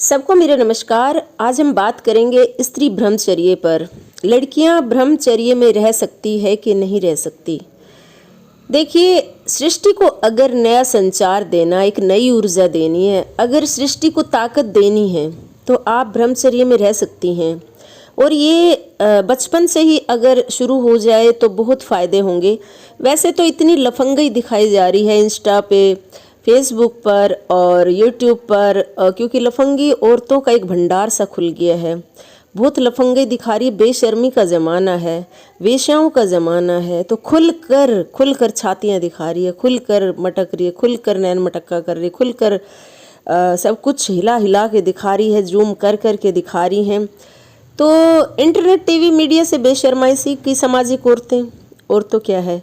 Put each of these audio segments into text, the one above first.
सबको मेरा नमस्कार। आज हम बात करेंगे स्त्री ब्रह्मचर्य पर। लड़कियां ब्रह्मचर्य में रह सकती है कि नहीं रह सकती। देखिए, सृष्टि को अगर नया संचार देना, एक नई ऊर्जा देनी है, अगर सृष्टि को ताकत देनी है तो आप ब्रह्मचर्य में रह सकती हैं। और ये बचपन से ही अगर शुरू हो जाए तो बहुत फ़ायदे होंगे। वैसे तो इतनी लफंगाई दिखाई जा रही है इंस्टा पे, फेसबुक पर और यूट्यूब पर, क्योंकि लफंगी औरतों का एक भंडार सा खुल गया है। बहुत लफंगे दिखा रही, बेशर्मी का ज़माना है, वेश्याओं का ज़माना है। तो खुलकर छातियाँ दिखा रही है, खुलकर मटक रही है, खुलकर नैन मटक्का कर रही है, खुलकर सब कुछ हिला हिला के दिखा रही है, जूम कर कर के दिखा रही हैं। तो इंटरनेट, टीवी, मीडिया से बेशर्माई की सामाजिक औरतें, और तो क्या है।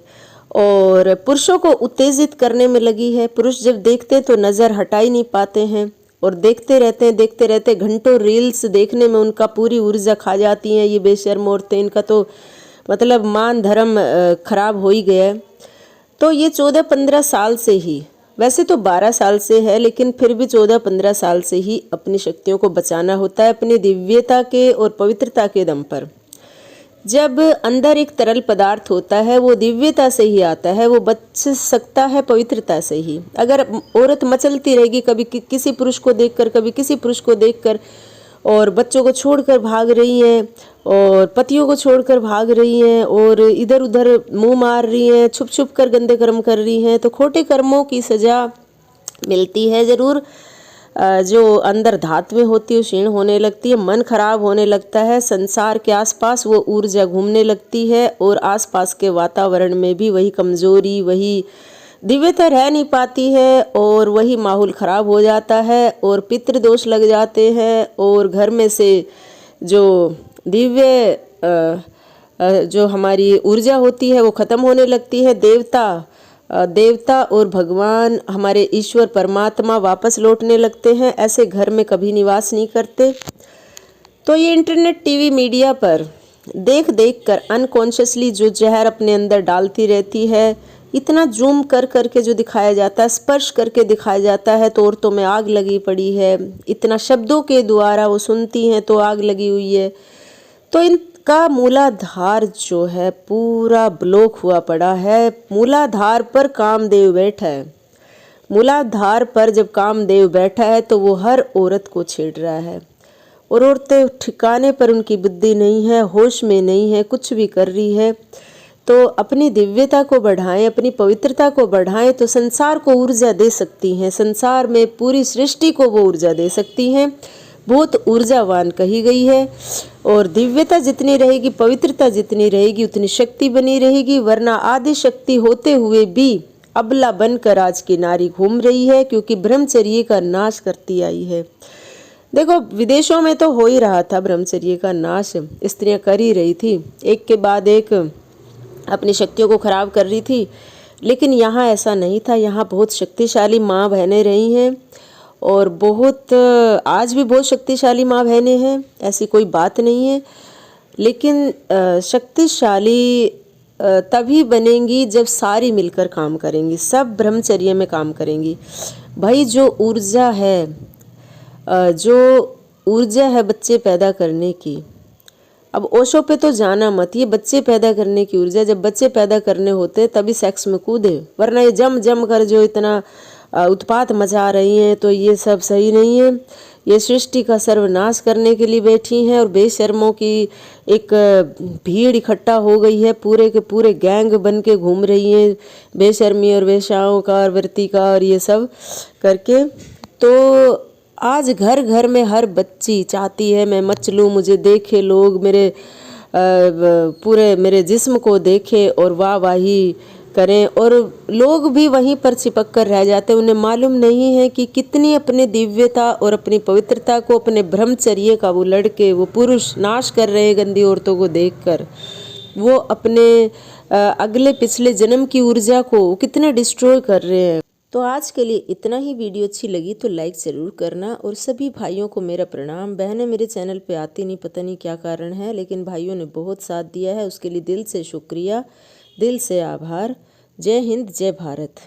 और पुरुषों को उत्तेजित करने में लगी है। पुरुष जब देखते हैं तो नज़र हटा ही नहीं पाते हैं और देखते रहते घंटों रील्स देखने में उनका पूरी ऊर्जा खा जाती हैं ये बेशर्म औरतें। इनका तो मतलब मान धर्म खराब हो ही गया है। तो ये 14-15 साल से ही, वैसे तो 12 साल से है, लेकिन फिर भी 14-15 साल से ही अपनी शक्तियों को बचाना होता है, अपनी दिव्यता के और पवित्रता के दम पर। जब अंदर एक तरल पदार्थ होता है वो दिव्यता से ही आता है, वो बच सकता है पवित्रता से ही। अगर औरत मचलती रहेगी, कभी किसी पुरुष को देखकर, कभी किसी पुरुष को देखकर, और बच्चों को छोड़कर भाग रही हैं और पतियों को छोड़कर भाग रही हैं और इधर उधर मुंह मार रही हैं, छुप छुप कर गंदे कर्म कर रही हैं, तो खोटे कर्मों की सजा मिलती है ज़रूर। जो अंदर धात में होती है क्षीण होने लगती है, मन खराब होने लगता है, संसार के आसपास वो ऊर्जा घूमने लगती है और आसपास के वातावरण में भी वही कमजोरी, वही दिव्यता रह नहीं पाती है और वही माहौल खराब हो जाता है और पितृदोष लग जाते हैं और घर में से जो दिव्य जो हमारी ऊर्जा होती है वो ख़त्म होने लगती है। देवता और भगवान, हमारे ईश्वर परमात्मा वापस लौटने लगते हैं। ऐसे घर में कभी निवास नहीं करते। तो ये इंटरनेट, टीवी, मीडिया पर देख देख कर अनकॉन्शियसली जो जहर अपने अंदर डालती रहती है, इतना जूम कर करके जो दिखाया जाता है, स्पर्श करके दिखाया जाता है, तो औरतों में आग लगी पड़ी है। इतना शब्दों के द्वारा वो सुनती हैं तो आग लगी हुई है। तो इनका मूलाधार जो है पूरा ब्लॉक हुआ पड़ा है। मूलाधार पर कामदेव बैठा है। मूलाधार पर जब कामदेव बैठा है तो वो हर औरत को छेड़ रहा है और औरतें ठिकाने पर, उनकी बुद्धि नहीं है, होश में नहीं है, कुछ भी कर रही है। तो अपनी दिव्यता को बढ़ाएं, अपनी पवित्रता को बढ़ाएं तो संसार को ऊर्जा दे सकती हैं। संसार में पूरी सृष्टि को वो ऊर्जा दे सकती हैं। बहुत ऊर्जावान कही गई है। और दिव्यता जितनी रहेगी, पवित्रता जितनी रहेगी, उतनी शक्ति बनी रहेगी। वरना आदि शक्ति होते हुए भी अबला बनकर आज की नारी घूम रही है, क्योंकि ब्रह्मचर्य का नाश करती आई है। देखो, विदेशों में तो हो ही रहा था ब्रह्मचर्य का नाश, स्त्रियां कर ही रही थी, एक के बाद एक अपनी शक्तियों को खराब कर रही थी। लेकिन यहाँ ऐसा नहीं था। यहाँ बहुत शक्तिशाली माँ बहनें रही हैं और बहुत, आज भी बहुत शक्तिशाली माँ बहनें हैं, ऐसी कोई बात नहीं है। लेकिन शक्तिशाली तभी बनेंगी जब सारी मिलकर काम करेंगी, सब ब्रह्मचर्य में काम करेंगी। भाई, जो ऊर्जा है बच्चे पैदा करने की, अब ओशो पे तो जाना मत। ये बच्चे पैदा करने की ऊर्जा, जब बच्चे पैदा करने होते तभी सेक्स में कूदे, वरना ये जम कर जो इतना उत्पात मचा रही हैं तो ये सब सही नहीं है। ये सृष्टि का सर्वनाश करने के लिए बैठी हैं और बेशर्मों की एक भीड़ इकट्ठा हो गई है, पूरे के पूरे गैंग बन के घूम रही हैं, बेशर्मी और वेश्याओं का और व्रती का और ये सब करके। तो आज घर घर में हर बच्ची चाहती है मैं मच लूँ, मुझे देखे लोग, पूरे मेरे जिस्म को देखे और वाही करें। और लोग भी वहीं पर चिपक कर रह जाते हैं। उन्हें मालूम नहीं है कि कितनी अपनी दिव्यता और अपनी पवित्रता को, अपने ब्रह्मचर्य का वो लड़के, वो पुरुष नाश कर रहे हैं गंदी औरतों को देखकर। वो अपने अगले पिछले जन्म की ऊर्जा को कितना डिस्ट्रॉय कर रहे हैं। तो आज के लिए इतना ही। वीडियो अच्छी लगी तो लाइक ज़रूर करना और सभी भाइयों को मेरा प्रणाम। बहनें मेरे चैनल पे आती नहीं, पता नहीं क्या कारण है, लेकिन भाइयों ने बहुत साथ दिया है, उसके लिए दिल से शुक्रिया, दिल से आभार। जय हिंद, जय भारत।